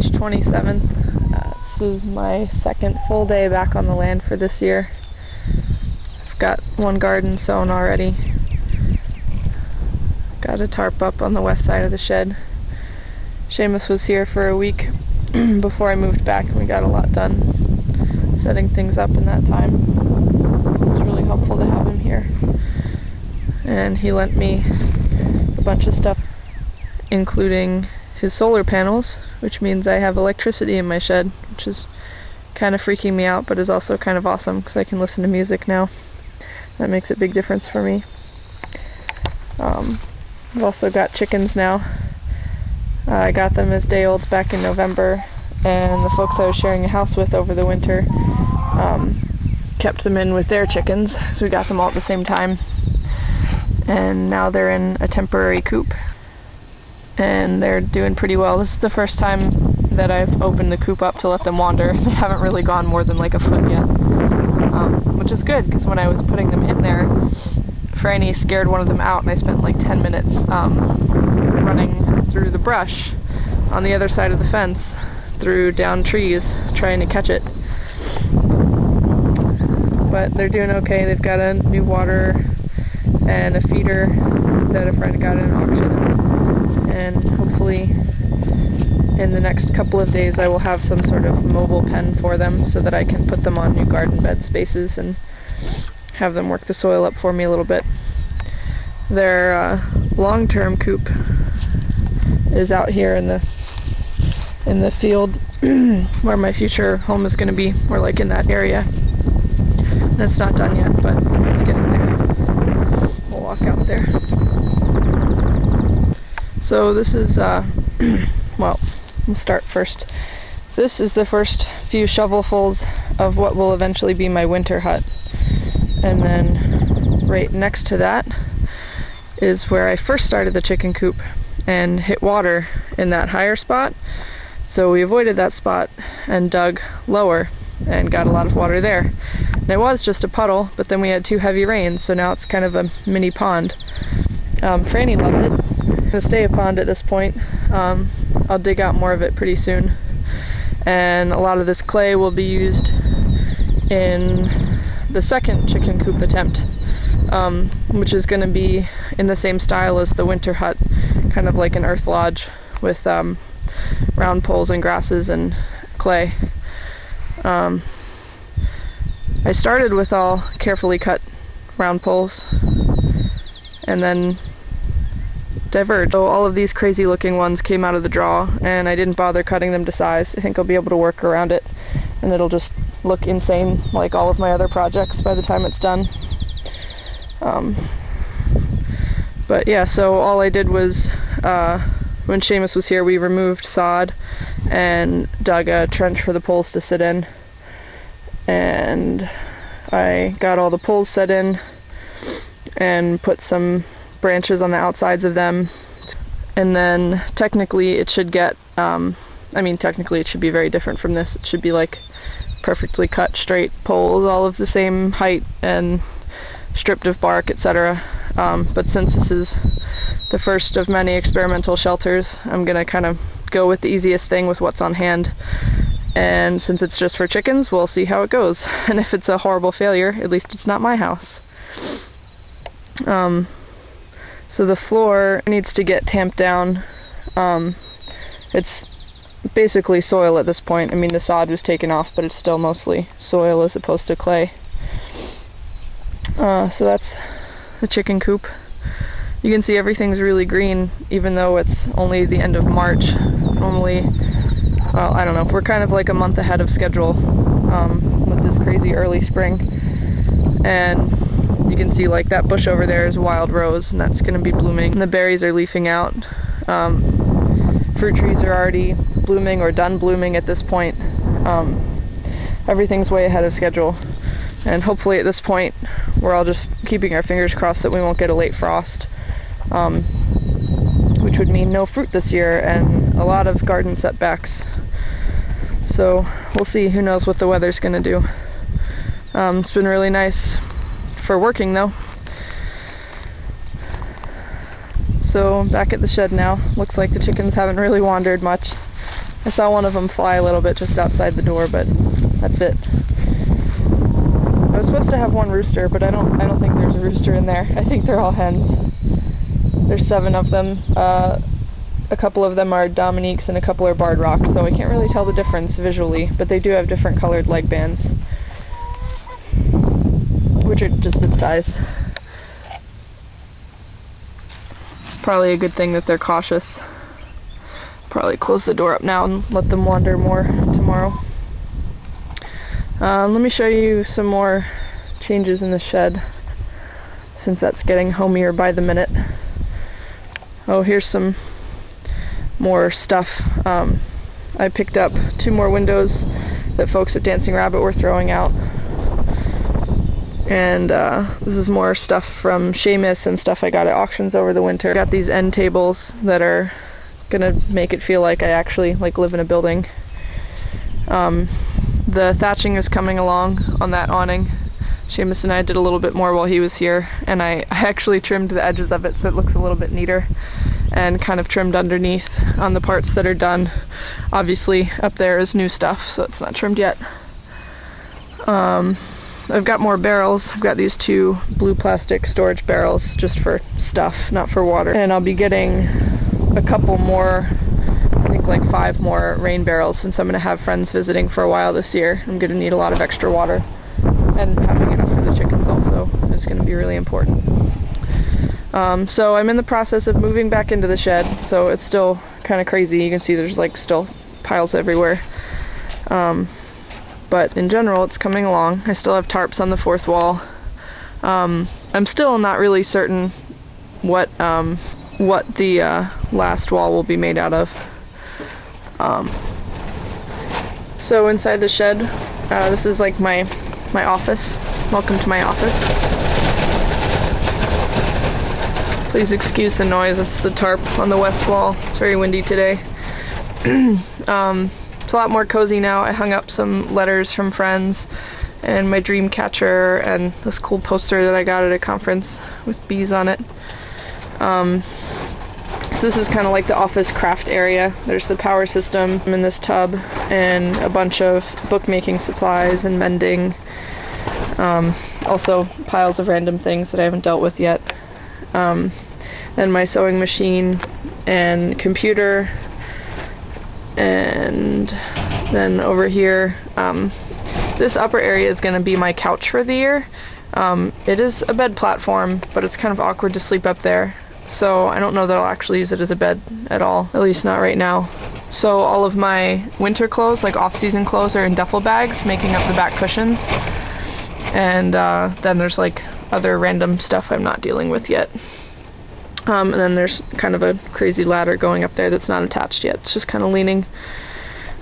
March 27th. This is my second full day back on the land for this year. I've got one garden sown already. Got a tarp up on the west side of the shed. Seamus was here for a week before I moved back, and we got a lot done setting things up in that time. It's really helpful to have him here. And he lent me a bunch of stuff, including his solar panels, which means I have electricity in my shed, which is kind of freaking me out, but is also kind of awesome because I can listen to music now. That makes a big difference for me. I've also got chickens now. I got them as day-olds back in November, and the folks I was sharing a house with over the winter kept them in with their chickens, so we got them all at the same time. And now they're in a temporary coop, and they're doing pretty well. This is the first time that I've opened the coop up to let them wander. They haven't really gone more than like a foot yet, which is good, because when I was putting them in there, Franny scared one of them out, and I spent like 10 minutes running through the brush on the other side of the fence, through down trees, trying to catch it. But they're doing okay. They've got a new water and a feeder that a friend got at an auction, and hopefully in the next couple of days I will have some sort of mobile pen for them so that I can put them on new garden bed spaces and have them work the soil up for me a little bit. Their long-term coop is out here in the field where my future home is going to be, or like in that area. That's not done yet, but it's getting there. We'll walk out there. So this is, well, let's start first. This is the first few shovelfuls of what will eventually be my winter hut. And then right next to that is where I first started the chicken coop and hit water in that higher spot. So we avoided that spot and dug lower and got a lot of water there. And it was just a puddle, but then we had 2 heavy rains, so now it's kind of a mini pond. Franny loved it. It's gonna stay a pond at this point. I'll dig out more of it pretty soon. And a lot of this clay will be used in the second chicken coop attempt, which is going to be in the same style as the winter hut, kind of like an earth lodge with round poles and grasses and clay. I started with all carefully cut round poles and then diverged. So all of these crazy looking ones came out of the draw, and I didn't bother cutting them to size. I think I'll be able to work around it, and it'll just look insane like all of my other projects by the time it's done. But yeah, so all I did was, when Seamus was here, we removed sod and dug a trench for the poles to sit in. And I got all the poles set in and put some branches on the outsides of them. And then technically it should get, technically it should be very different from this. It should be like perfectly cut straight poles, all of the same height and stripped of bark, etc. But since this is the first of many experimental shelters, I'm gonna kind of go with the easiest thing with what's on hand. And since it's just for chickens, we'll see how it goes. And if it's a horrible failure, at least it's not my house. So the floor needs to get tamped down. It's basically soil at this point. I mean, the sod was taken off, but it's still mostly soil as opposed to clay. So that's the chicken coop. You can see everything's really green, even though it's only the end of March. Normally, well, I don't know, we're kind of like a month ahead of schedule with this crazy early spring. And you can see like that bush over there is wild rose, and that's going to be blooming. And the berries are leafing out. Fruit trees are already blooming or done blooming at this point. Everything's way ahead of schedule. And hopefully at this point we're all just keeping our fingers crossed that we won't get a late frost, which would mean no fruit this year and a lot of garden setbacks. So we'll see. Who knows what the weather's going to do. It's been really nice for working though. So back at the shed now. Looks like the chickens haven't really wandered much. I saw one of them fly a little bit just outside the door, but that's it. I was supposed to have one rooster, but I don't think there's a rooster in there. I think they're all hens. There's 7 of them. A couple of them are Dominiques and a couple are barred rocks, so I can't really tell the difference visually, but they do have different colored leg bands, which are just zip ties. Probably a good thing that they're cautious. Probably close the door up now and let them wander more tomorrow. Let me show you some more changes in the shed, since that's getting homier by the minute. Oh, here's some more stuff. I picked up 2 more windows that folks at Dancing Rabbit were throwing out. And this is more stuff from Seamus and stuff I got at auctions over the winter. Got these end tables that are gonna make it feel like I actually live in a building. The thatching is coming along on that awning. Seamus and I did a little bit more while he was here, and I actually trimmed the edges of it so it looks a little bit neater, and kind of trimmed underneath on the parts that are done. Obviously up there is new stuff, so it's not trimmed yet. I've got more barrels. I've got these 2 blue plastic storage barrels just for stuff, not for water. And I'll be getting a couple more, I think like 5 more rain barrels, since I'm going to have friends visiting for a while this year. I'm going to need a lot of extra water. And having enough for the chickens also is going to be really important. So I'm in the process of moving back into the shed, so it's still kind of crazy. You can see there's still piles everywhere. But in general, it's coming along. I still have tarps on the 4th wall. I'm still not really certain what the last wall will be made out of. So inside the shed, this is like my office. Welcome to my office. Please excuse the noise. It's the tarp on the west wall. It's very windy today. It's a lot more cozy now. I hung up some letters from friends and my dream catcher and this cool poster that I got at a conference with bees on it. So this is kind of like the office craft area. There's the power system in this tub and a bunch of bookmaking supplies and mending. Also piles of random things that I haven't dealt with yet. Then my sewing machine and computer. And then over here, this upper area is going to be my couch for the year. It is a bed platform, but it's kind of awkward to sleep up there. So I don't know that I'll actually use it as a bed at all, at least not right now. So all of my winter clothes, like off-season clothes, are in duffel bags, making up the back cushions. And then there's other random stuff I'm not dealing with yet. And then there's kind of a crazy ladder going up there that's not attached yet. It's just kind of leaning.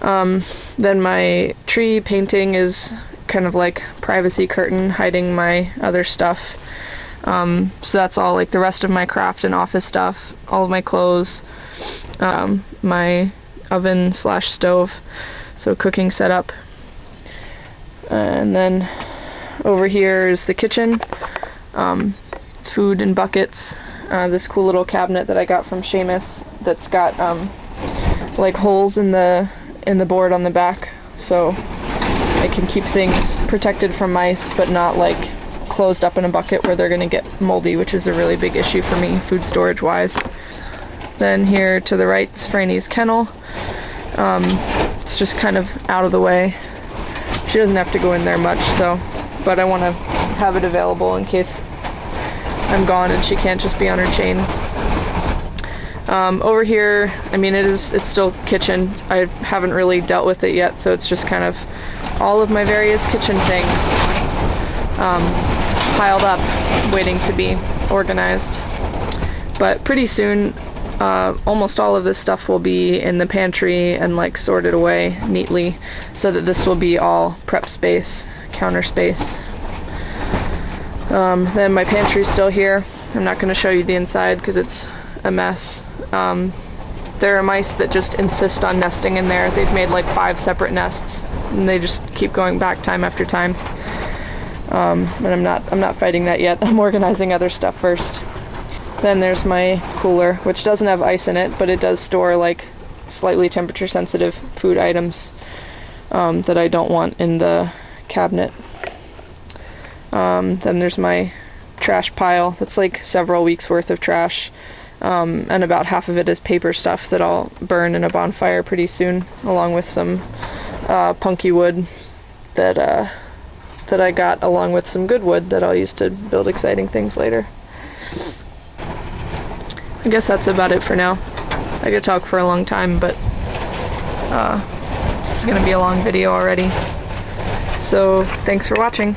Then my tree painting is kind of like privacy curtain hiding my other stuff. So that's all the rest of my craft and office stuff, all of my clothes, my oven/stove, so cooking setup. And then over here is the kitchen, food in buckets. This cool little cabinet that I got from Seamus that's got holes in the board on the back, so I can keep things protected from mice but not closed up in a bucket where they're going to get moldy, which is a really big issue for me food storage wise. Then here to the right is Franny's kennel. It's just kind of out of the way. She doesn't have to go in there much, but I want to have it available in case I'm gone and she can't just be on her chain. Over here, it's still kitchen. I haven't really dealt with it yet, so it's just kind of all of my various kitchen things piled up, waiting to be organized. But pretty soon, almost all of this stuff will be in the pantry and sorted away neatly, so that this will be all prep space, counter space. Then my pantry's still here. I'm not going to show you the inside because it's a mess. There are mice that just insist on nesting in there. They've made 5 separate nests, and they just keep going back time after time. And I'm not fighting that yet. I'm organizing other stuff first. Then there's my cooler, which doesn't have ice in it, but it does store slightly temperature sensitive food items that I don't want in the cabinet. Then there's my trash pile. That's like several weeks worth of trash, and about half of it is paper stuff that I'll burn in a bonfire pretty soon, along with some punky wood that I got, along with some good wood that I'll use to build exciting things later. I guess that's about it for now. I could talk for a long time, but this is going to be a long video already. So thanks for watching.